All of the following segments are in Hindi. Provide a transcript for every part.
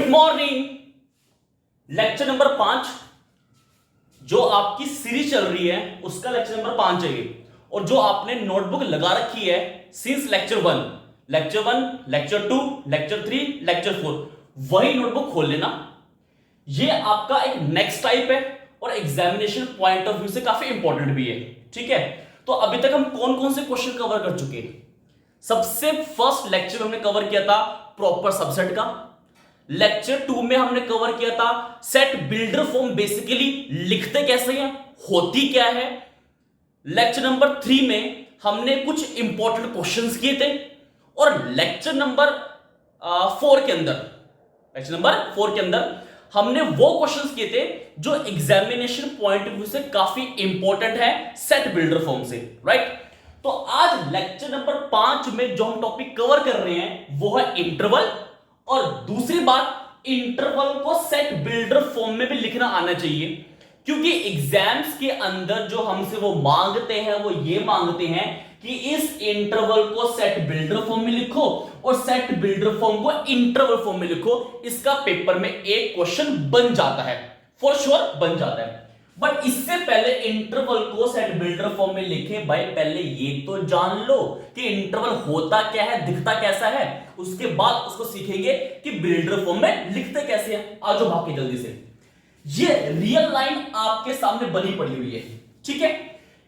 Good morning. लेक्चर नंबर 5 जो आपकी सीरीज चल रही है उसका लेक्चर नंबर 5 चाहिए। और जो आपने नोटबुक लगा रखी है since lecture 1, lecture 2, lecture 3, lecture 4, वही नोटबुक खोल लेना। ये आपका एक नेक्स्ट टाइप है और एग्जामिनेशन पॉइंट ऑफ व्यू से काफी इंपॉर्टेंट भी है। ठीक है, तो अभी तक हम कौन कौन से क्वेश्चन कवर कर चुके हैं? सबसे फर्स्ट लेक्चर में हमने कवर किया था प्रॉपर सबसेट का। लेक्चर 2 में हमने कवर किया था सेट बिल्डर फॉर्म बेसिकली लिखते कैसे हैं, होती क्या है। लेक्चर नंबर 3 में हमने कुछ इंपॉर्टेंट क्वेश्चंस किए थे। और लेक्चर नंबर 4 के अंदर हमने वो क्वेश्चंस किए थे जो एग्जामिनेशन पॉइंट ऑफ व्यू से काफी इंपॉर्टेंट है सेट बिल्डर फॉर्म से, राइट। तो आज लेक्चर नंबर 5 में जो हम टॉपिक कवर कर रहे हैं वो है इंटरवल। और दूसरी बात, इंटरवल को सेट बिल्डर फॉर्म में भी लिखना आना चाहिए, क्योंकि एग्जाम्स के अंदर जो हमसे वो मांगते हैं वो ये मांगते हैं कि इस इंटरवल को सेट बिल्डर फॉर्म में लिखो और सेट बिल्डर फॉर्म को इंटरवल फॉर्म में लिखो। इसका पेपर में एक क्वेश्चन बन जाता है, फॉर श्योर बन जाता है। बट इससे पहले इंटरवल को सेट बिल्डर फॉर्म में लिखे भाई, पहले ये तो जान लो कि इंटरवल होता क्या है, दिखता कैसा है। उसके बाद उसको सीखेंगे कि बिल्डर फॉर्म में लिखते कैसे हैं। आ जाओ भाग के जल्दी से। ये रियल लाइन आपके सामने बनी पड़ी हुई है, ठीक है।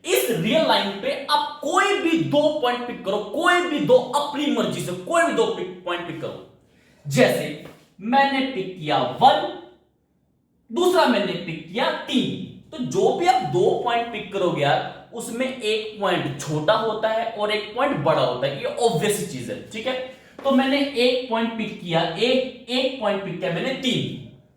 इस रियल लाइन पे आप कोई भी 2 पॉइंट पिक करो, कोई भी 2 अपनी मर्जी से कोई भी 2 पॉइंट पिक करो। जैसे मैंने पिक किया 1, दूसरा मैंने पिक किया 3। तो जो भी आप 2 पॉइंट पिक करोगे यार, उसमें एक पॉइंट छोटा होता है और एक पॉइंट बड़ा होता है, ये ऑब्वियस चीज है, ठीक है। तो मैंने एक पॉइंट पिक किया, एक पॉइंट पिक किया मैंने 3,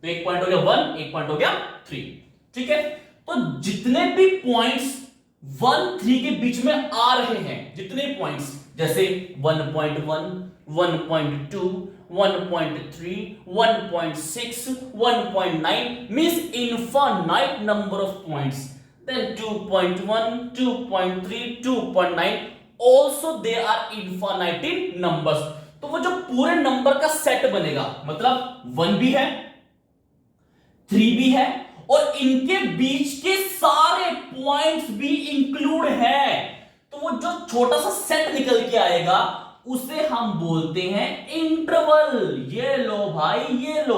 तो एक पॉइंट हो गया 1, एक पॉइंट हो गया 3, ठीक है। तो जितने भी पॉइंट्स 1, 3 के बीच में आ रहे हैं, जितने पॉइंट्स जैसे 1.1, 1.2, 1.3, 1.6, 1.9 means infinite number of points. Then 2.1, 2.3, 2.9 also they are infinite in numbers. तो वो जो पूरे नंबर का सेट बनेगा, मतलब 1 भी है, 3 भी है और इनके बीच के सारे पॉइंट्स भी इंक्लूड है। तो वो जो छोटा सा सेट निकल के आएगा उसे हम बोलते हैं इंटरवल। ये लो भाई, ये लो,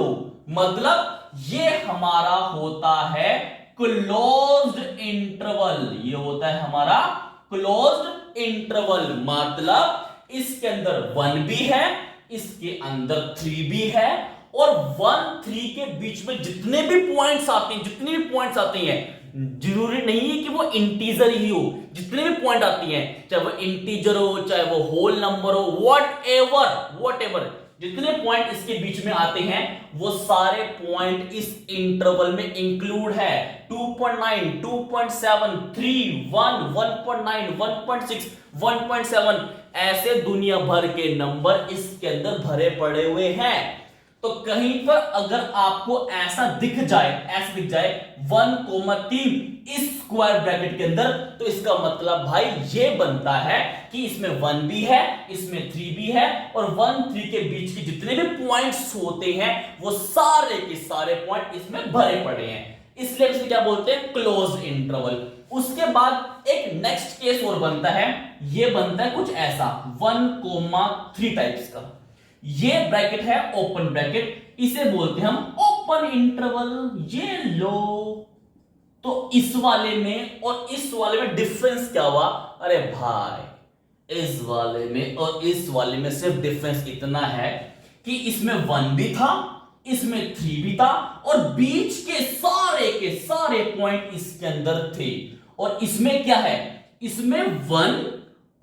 मतलब ये हमारा होता है क्लोज्ड इंटरवल। ये होता है हमारा क्लोज्ड इंटरवल, मतलब इसके अंदर 1 भी है, इसके अंदर 3 भी है और 1, 3 के बीच में जितने भी पॉइंट्स आते हैं, जरूरी नहीं है कि वो इंटीजर ही हो। जितने भी पॉइंट आती हैं, चाहे वो इंटीजर हो, चाहे वो होल नंबर हो, व्हाटएवर, जितने पॉइंट इसके बीच में आते हैं वो सारे पॉइंट इस इंटरवल में इंक्लूड है। 2.9, 2.7, 3, 1, 1.9, 1.6, 1.7 ऐसे दुनिया भर के नंबर इसके अंदर भरे पड़े हुए हैं। तो कहीं पर अगर आपको ऐसा दिख जाए 1,3 इस स्क्वायर ब्रैकेट के अंदर, तो इसका मतलब भाई ये बनता है कि इसमें 1 भी है, इसमें 3 भी है और 1, 3 के बीच के जितने भी पॉइंट्स होते हैं वो सारे के सारे पॉइंट इसमें भरे पड़े हैं। इसलिए इसे क्या बोलते हैं, क्लोज इंटरवल। उसके बाद एक नेक्स्ट केस और बनता है, ये बनता है कुछ ऐसा 1,3 टाइप्स का। ये ब्रैकेट है ओपन ब्रैकेट, इसे बोलते हैं हम ओपन इंटरवल। ये लो, तो इस वाले में और इस वाले में डिफरेंस क्या हुआ? अरे भाई, इस वाले में और इस वाले में सिर्फ डिफरेंस इतना है कि इसमें 1 भी था, इसमें 3 भी था और बीच के सारे पॉइंट इसके अंदर थे। और इसमें क्या है, इसमें 1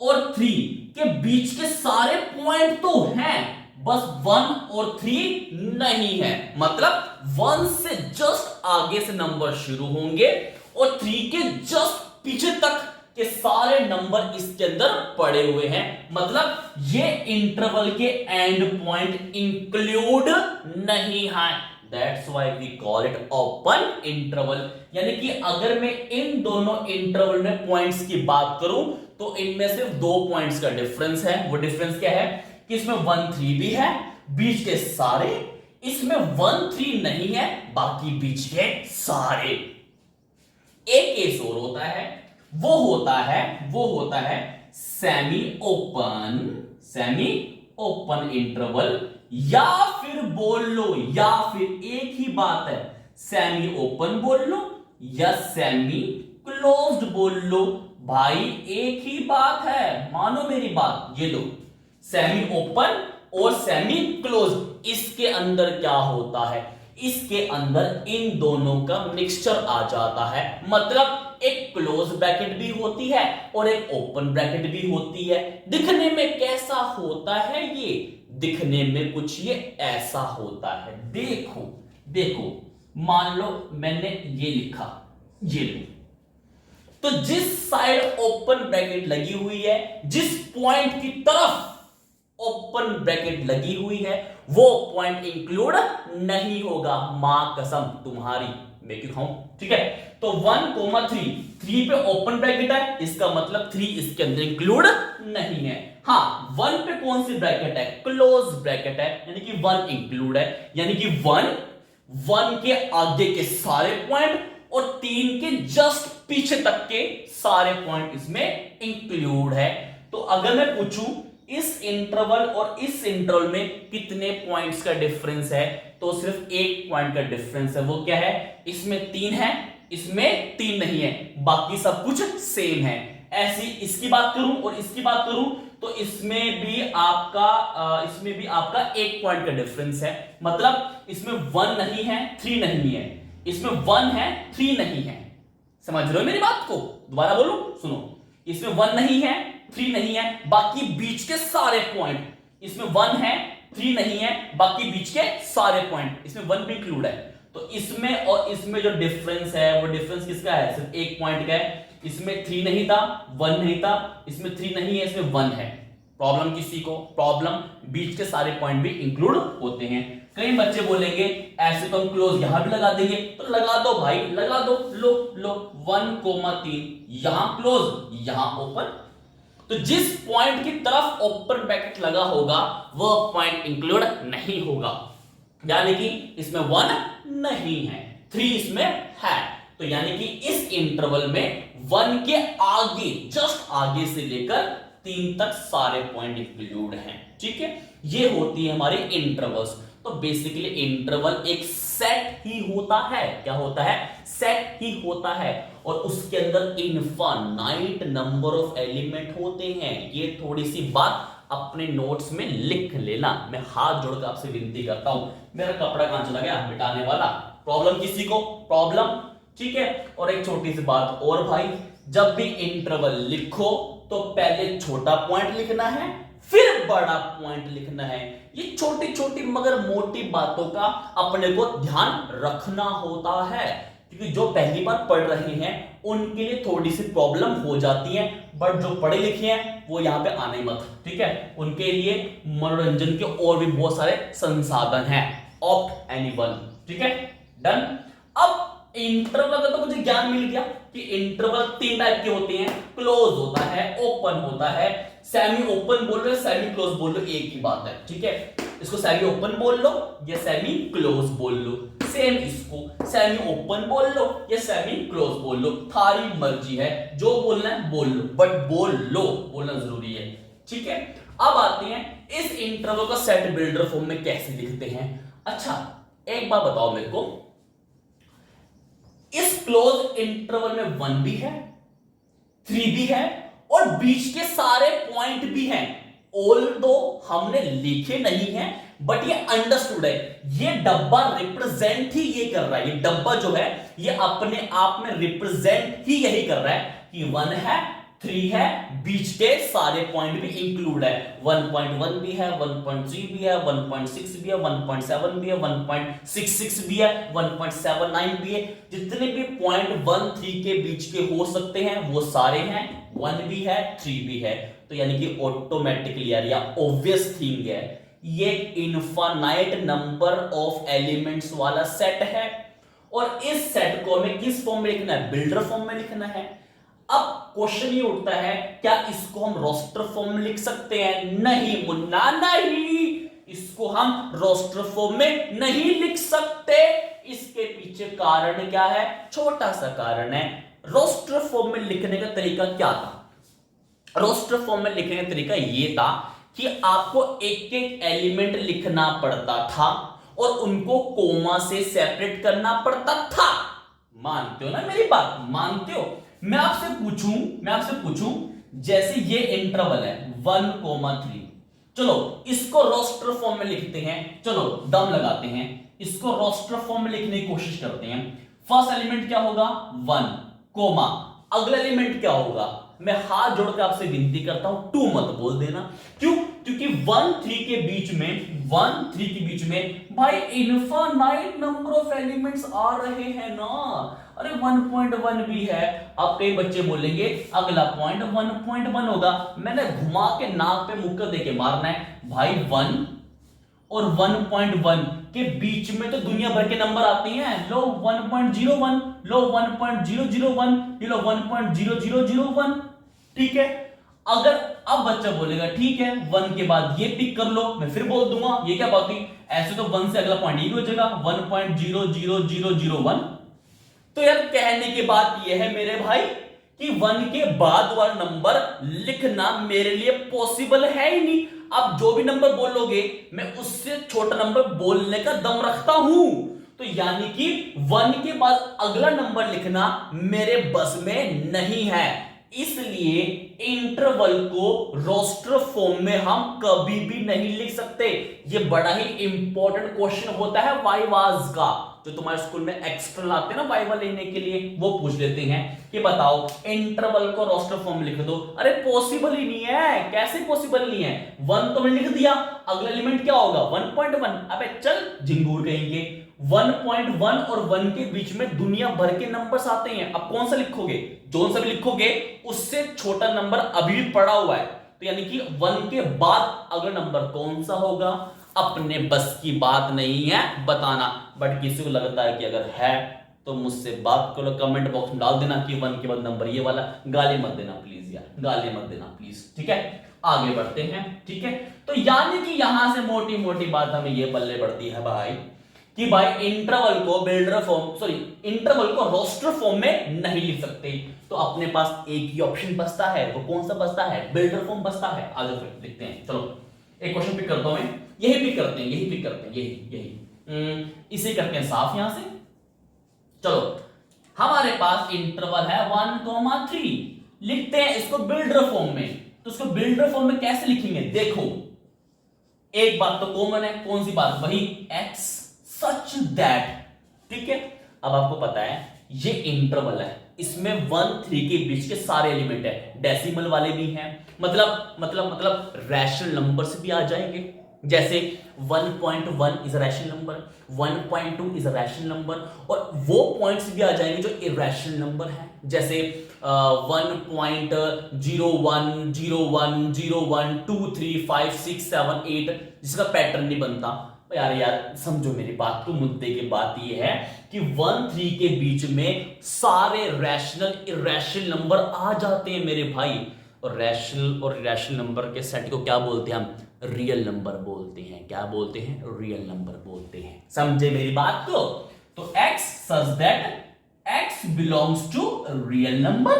और 3 के बीच के सारे पॉइंट तो हैं, बस 1 और 3 नहीं है। मतलब 1 से जस्ट आगे से नंबर शुरू होंगे और 3 के जस्ट पीछे तक के सारे नंबर इसके अंदर पड़े हुए हैं। मतलब ये इंटरवल के एंड पॉइंट इंक्लूड नहीं है। That's why we call it open interval. यानी कि अगर मैं इन दोनों इंटरवल में पॉइंट्स की बात करूं तो इनमें सिर्फ 2 पॉइंट्स का डिफरेंस है। वो डिफरेंस क्या है कि इसमें 1, 3 भी है, बीच के सारे इसमें 1 3 नहीं है, बाकी बीच के सारे। एक केस और होता है, वो होता है सेमी ओपन इंटरवल, या फिर बोल लो, या फिर एक ही बात है, सेमी ओपन बोल लो या सेमी क्लोज्ड बोल लो, भाई एक ही बात है, मानो मेरी बात। ये लो, सेमी ओपन और सेमी क्लोज, इसके अंदर क्या होता है, इसके अंदर इन दोनों का मिक्सचर आ जाता है। मतलब एक क्लोज ब्रैकेट भी होती है और एक ओपन ब्रैकेट भी होती है। दिखने में कैसा होता है ये, दिखने में कुछ ये ऐसा होता है। देखो देखो, मान लो मैंने ये लिखा, ये लो, तो जिस साइड ओपन ब्रैकेट लगी हुई है, जिस पॉइंट की तरफ ओपन ब्रैकेट लगी हुई है, वो पॉइंट इंक्लूड नहीं होगा। मां कसम तुम्हारी, मैं क्यों खाऊं, ठीक है। तो 1,3 3 पे ओपन ब्रैकेट है, इसका मतलब 3 इसके अंदर इंक्लूड नहीं है। हाँ, 1 पे कौन सी ब्रैकेट है, क्लोज ब्रैकेट है, यानी कि 1 इंक्लूड है, यानी कि 1 के आगे के सारे पॉइंट और 3 के जस्ट पीछे तक के सारे पॉइंट इसमें इंक्लूड है। तो अगर मैं पूछूं इस इंटरवल और इस इंटरवल में कितने पॉइंट्स का डिफरेंस है, तो सिर्फ एक पॉइंट का डिफरेंस है। वो क्या है, इसमें 3 है, इसमें 3 नहीं है, बाकी सब कुछ सेम है। ऐसी इसकी बात करूं और इसकी बात करूं तो इसमें भी आपका एक पॉइंट का डिफरेंस है। मतलब इसमें 1 नहीं है, 3 नहीं है, इसमें 1 है, 3 नहीं है। समझ रहे हो मेरी बात को, दोबारा बोलूं, सुनो, इसमें 1 नहीं है, 3 नहीं है, बाकी बीच के सारे पॉइंट, इसमें 1 है, 3 नहीं है, बाकी बीच के सारे पॉइंट, इसमें 1 भी इंक्लूड है। तो इसमें और इसमें जो डिफरेंस है, वो डिफरेंस किसका है, सिर्फ एक पॉइंट का है। इसमें 3 नहीं था, 1 नहीं था, इसमें 3 नहीं है, इसमें 1 है। प्रॉब्लम किसी को, प्रॉब्लम बीच के सारे पॉइंट भी इंक्लूड होते हैं। कई बच्चे बोलेंगे ऐसे तो हम क्लोज यहां भी लगा देंगे, तो लगा दो भाई, लगा दो, लो लो 1,3 यहां क्लोज यहां ओपन। तो जिस पॉइंट की तरफ ओपन ब्रैकेट लगा होगा वो पॉइंट इंक्लूड नहीं होगा, यानी कि इसमें 1 नहीं है, 3 इसमें है। तो यानी कि इस इंटरवल में 1 के आगे, जस्ट आगे से लेकर 3 तक सारे पॉइंट इंक्लूड हैं। ठीक है, ये होती है हमारी इंटरवल्स। तो बेसिकली इंटरवल एक सेट ही होता है। क्या होता है, सेट ही होता है, और उसके अंदर इनफाइनाइट नंबर ऑफ एलिमेंट होते हैं। ये थोड़ी सी बात अपने नोट्स में लिख लेना, मैं हाथ जोड़कर आपसे विनती करता हूं। मेरा कपड़ा कहां चला गया मिटाने वाला, प्रॉब्लम किसी को, प्रॉब्लम, ठीक है। और एक छोटी सी बात और भाई, जब भी इंटरवल लिखो तो पहले छोटा पॉइंट लिखना है, फिर बड़ा पॉइंट लिखना है। ये छोटी छोटी मगर मोटी बातों का अपने को ध्यान रखना होता है, क्योंकि जो पहली बार पढ़ रहे हैं उनके लिए थोड़ी सी प्रॉब्लम हो जाती है, बट जो पढ़े लिखे हैं वो यहां पे आने मत, ठीक है। उनके लिए मनोरंजन के और भी बहुत सारे संसाधन हैं, ऑप्ट एनीवन, ठीक है, डन। अब इंटरवल का तो मुझे ज्ञान मिल गया कि इंटरवल 3 टाइप के होते हैं, क्लोज होता है, ओपन होता है, सेमी ओपन बोल रहे, सेमी क्लोज बोल लो, एक ही बात है, ठीक है। इसको सेमी ओपन बोल लो या सेमी क्लोज बोल लो, सेम इसको सेमी ओपन बोल लो या सेमी क्लोज बोल लो, थारी मर्जी है, जो बोलना है बोल लो, बट बोल लो, बोलना जरूरी है, ठीक है। अब आते हैं इस इंटरवल का सेट बिल्डर फॉर्म में कैसे लिखते हैं। अच्छा एक बात बताओ मेरे को, इस क्लोज इंटरवल में 1 भी है, 3 भी है और बीच के सारे पॉइंट भी हैं। ऑल्दो हमने लिखे नहीं है बट ये अंडरस्टूड है। ये डब्बा रिप्रेजेंट ही ये कर रहा है, ये डब्बा जो है ये अपने आप में रिप्रेजेंट ही यही कर रहा है कि 1 है, 3 है, बीच के सारे पॉइंट भी इंक्लूड है। 1.1 भी है, 1.3 भी है, 1.6 भी है, 1.7 भी है, 1.66 भी है, 1.79 भी है। जितने भी पॉइंट 1 3 के बीच के हो सकते हैं वो सारे हैं, 1 भी है, 3 भी है। तो यानी कि ऑटोमेटिकली यार या ऑब्वियस थिंग है, ये इनफाइनाइट नंबर ऑफ एलिमेंट्स वाला सेट है। और इस सेट को हमें किस फॉर्म में लिखना है, बिल्डर फॉर्म में लिखना है। अब क्वेश्चन ये उठता है, क्या इसको हम रोस्टर फॉर्म में लिख सकते हैं? नहीं मुन्ना नहीं, इसको इसको हम रोस्टर फॉर्म में नहीं लिख सकते। इसके पीछे कारण क्या है? छोटा सा कारण है। रोस्टर फॉर्म में लिखने का तरीका क्या था? रोस्टर फॉर्म में लिखने का तरीका यह था कि आपको एक एक एलिमेंट लिखना पड़ता था और उनको कोमा से सेपरेट करना पड़ता था। मानते हो ना मेरी बात? मानते हो? मैं आपसे पूछूं जैसे ये इंटरवल है 1,3, चलो इसको रोस्टर फॉर्म में लिखते हैं। चलो दम लगाते हैं, इसको रोस्टर फॉर्म में लिखने की कोशिश करते हैं। फर्स्ट एलिमेंट क्या होगा? 1 कोमा, अगला एलिमेंट क्या होगा? मैं हाथ जोड़कर आपसे विनती करता हूं 2 मत बोल देना। क्यों? क्योंकि 1 3 के बीच में भाई इनफाइनाइट नंबर ऑफ एलिमेंट्स आ रहे हैं ना। अरे 1.1 भी है। अब कई बच्चे बोलेंगे अगला पॉइंट 1.1 होगा। मैंने घुमा के नाक पे मुक्का देके मारना है भाई। 1 और 1.1 के बीच में तो दुनिया भर के नंबर आते हैं। लो 1.01, लो 1.001, ये लो 1.0001। ठीक है, अगर अब बच्चा बोलेगा ठीक है 1 के बाद ये पिक कर लो, मैं फिर बोल दूंगा ये क्या बात हुई? ऐसे तो 1 से अगला पॉइंट ये भी हो जाएगा 1.00001। तो यार कहने की बात ये है मेरे भाई कि 1 के बाद वाला नंबर लिखना मेरे लिए पॉसिबल है ही नहीं। आप जो भी नंबर बोलोगे मैं उससे छोटा नंबर बोलने का दम रखता हूं। तो यानी कि 1 के बाद अगला नंबर लिखना मेरे बस में नहीं है। इसलिए इंटरवल को रोस्टर फॉर्म में हम कभी भी नहीं लिख सकते। यह बड़ा ही इंपॉर्टेंट क्वेश्चन होता है वाइवाज का, जो तुम्हारे स्कूल में एक्स्ट्रा आते हैं ना वाइवा लेने के लिए, वो पूछ लेते हैं कि बताओ इंटरवल को रोस्टर फॉर्म में लिख दो। अरे पॉसिबल ही नहीं है। कैसे पॉसिबल नहीं है? 1 तो मैंने लिख दिया, अगला एलिमेंट क्या होगा? 1.1। अबे चल झिंगूर कहेंगे। 1.1 और 1 के बीच में दुनिया भर के नंबर्स आते हैं। अब कौन सा लिखोगे? जो सा भी लिखोगे उससे छोटा नंबर अभी भी पड़ा हुआ है। तो यानी कि 1 के बाद अगला नंबर कौन सा होगा? अपने बस की बात नहीं है बताना। बट किसी को लगता है कि अगर है तो मुझसे बात करो, कमेंट बॉक्स में डाल देना कि 1 के बाद नंबर ये वाला। गाली मत देना प्लीज यार, गाली मत देना प्लीज। ठीक है, आगे बढ़ते हैं। ठीक है, तो यानी कि यहां से मोटी मोटी बात हमें ये पल्ले पड़ती है भाई कि भाई इंटरवल को रोस्टर फॉर्म में नहीं लिख सकते। तो अपने पास एक ही ऑप्शन बचता है। वो कौन सा बचता है? बिल्डर फॉर्म बचता है। आगे फिर देखते हैं। चलो एक क्वेश्चन पिक करता हूं मैं। यही पिक करते हैं, यही इसे करते हैं साफ यहां से। चलो हमारे पास इंटरवल है 1,3, लिखते हैं इसको बिल्डर फॉर्म में। तो इसको बिल्डर फॉर्म में कैसे लिखेंगे? देखो एक बात तो कॉमन है। कौन सी बात? वही x सच दैट। ठीक है, अब आपको पता है ये इंटरवल है, इसमें 1 3 के बीच के सारे एलिमेंट है, डेसिमल वाले भी हैं, मतलब रैशनल नंबर्स भी आ जाएंगे। जैसे 1.1 is a rational number, 1.2 is a rational number, और वो पॉइंट्स भी आ जाएंगे जो इरैशनल नंबर है। जैसे 1.01 01 01 2 3 5 6 7 8, जिसका पैटर्न नहीं बनता। यार समझो मेरी बात को। मुद्दे की बात यह है कि 1 3 के बीच में सारे रैशनल इरैशनल नंबर आ जाते हैं मेरे भाई। और रैशनल और इरैशनल नंबर के सेट को क्या बोलते हैं? हम रियल नंबर बोलते हैं। क्या बोलते हैं? रियल नंबर बोलते हैं। समझे मेरी बात को? तो x such that x belongs to real number.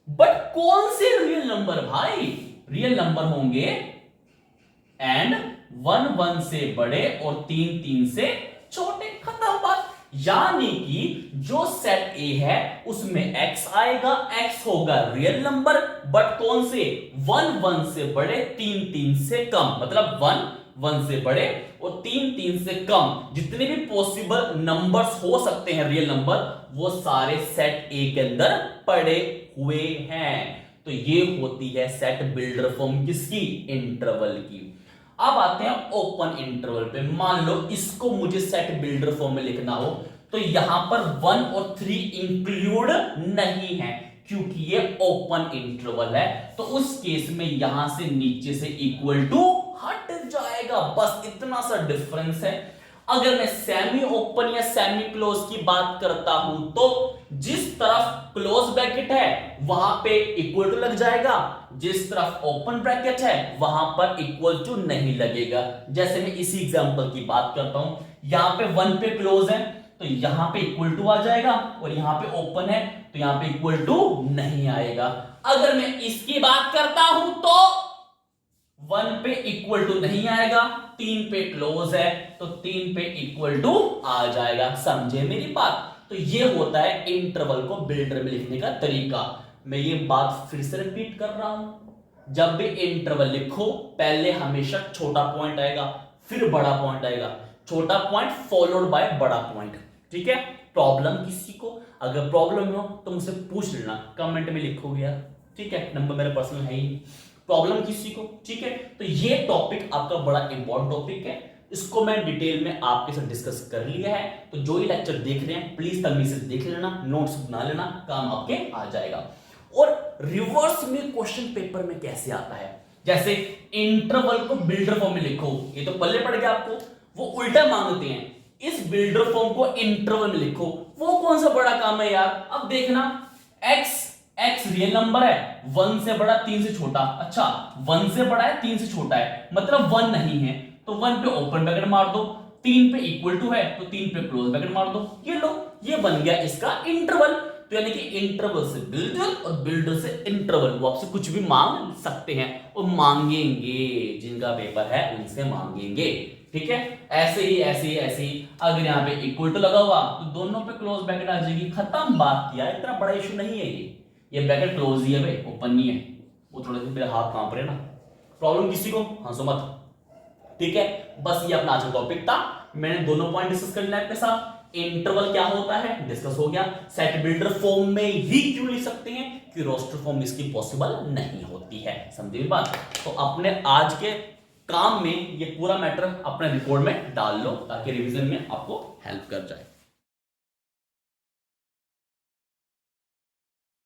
But कौन से रियल नंबर भाई? रियल नंबर होंगे एंड 1 1 से बड़े और 3 3 से छोटे। खत्म बात। यानी कि जो सेट ए है उसमें x आएगा, x होगा रियल नंबर, बट कौन से? 1 1 से बड़े 3 3 से कम। मतलब 1 1 से बड़े और 3 3 से कम जितने भी पॉसिबल नंबर्स हो सकते हैं रियल नंबर, वो सारे सेट ए के अंदर पड़े हुए हैं। तो ये होती है सेट बिल्डर फॉर्म किसकी? इंटरवल की। अब आते हैं ओपन इंटरवल पे। मान लो इसको मुझे सेट बिल्डर फॉर्म में लिखना हो तो यहां पर 1 और 3 इंक्लूड नहीं है क्योंकि ये ओपन इंटरवल है। तो उस केस में यहां से नीचे से इक्वल टू हट जाएगा। बस इतना सा डिफरेंस है। अगर मैं सेमी ओपन या सेमी क्लोज की बात करता हूं तो जिस तरफ क्लोज ब्रैकेट है वहां पे इक्वल टू लग जाएगा, जिस तरफ ओपन ब्रैकेट है वहां पर इक्वल टू नहीं लगेगा। जैसे मैं इसी एग्जांपल की बात करता हूं, यहां पे 1 पे क्लोज है तो यहां पे इक्वल टू आ जाएगा, और यहां पे ओपन है तो यहां पे इक्वल टू नहीं आएगा। अगर मैं इसकी बात करता हूं तो 1 पे इक्वल टू नहीं आएगा, 3 पे क्लोज है तो 3 पे इक्वल टू आ जाएगा। समझे मेरी बात? तो ये होता है इंटरवल को बिल्डर में लिखने का तरीका। मैं ये बात फिर से रिपीट कर रहा हूं, जब भी इंटरवल लिखो पहले हमेशा छोटा पॉइंट आएगा फिर बड़ा पॉइंट आएगा, छोटा पॉइंट फॉलोड बाय बड़ा पॉइंट। ठीक है? प्रॉब्लम किसी को अगर प्रॉब्लम हो तो मुझसे पूछ लेना, कमेंट में लिखोगे यार। ठीक है? नंबर मेरा पर्सनल है ही। प्रॉब्लम किसी को, ठीक है? तो ये टॉपिक आपका बड़ा इंपॉर्टेंट टॉपिक है, इसको मैं डिटेल में आपके साथ डिस्कस कर लिया है। तो जो ये लेक्चर देख रहे हैं प्लीज तमीज से देख लेना, नोट्स बना लेना, काम आपके आ जाएगा। और रिवर्स में क्वेश्चन पेपर में कैसे आता है, जैसे इंटरवल को बिल्डर फॉर्म में लिखो, ये तो पल्ले पड़ गया आपको, वो उल्टा मांगते हैं इस बिल्डर फॉर्म को इंटरवल में लिखो, वो कौन सा बड़ा काम है यार? अब देखना, x रियल नंबर है, 1 से बड़ा 3 से छोटा। अच्छा 1 से बड़ा है 3 से छोटा है, मतलब 1 नहीं है तो 1 पे ओपन ब्रैकेट मार दो, 3 पे इक्वल टू है तो 3 पे क्लोज ब्रैकेट मार दो। ये लो, ये बन गया इसका इंटरवल। तो यानी कि इंटरवल से बिल्डर और बिल्डर से इंटरवल, वो आपसे कुछ भी मांग सकते हैं और मांगेंगे, जिनका पेपर है उनसे मांगेंगे। ठीक है? ऐसे ही अगर यहाँ पे इक्वल टू लगा हुआ तो दोनों पे क्लोज ब्रैकेट आ जाएगी, खत्म बात किया। इतना बड़ा इशू नहीं है ये ब्रैकेट क्लोज ही है भाई, ओपन नहीं है। वो थोड़े से मेरे हाथ कांप रहे ना। प्रॉब्लम किसी को? हंसो मत। ठीक है? बस ये अपना आज का टॉपिक था, मैंने दोनों पॉइंट डिस्कस कर लिया आपके साथ। इंटरवल क्या होता है डिस्कस हो गया, सेट बिल्डर फॉर्म में ही क्यों लिख सकते हैं कि रोस्टर फॉर्म इसकी पॉसिबल नहीं होती है। समझे बात? तो अपने आज के काम में ये पूरा मैटर अपने रिकॉर्ड में डाल लो ताकि रिवीजन में आपको हेल्प कर जाए।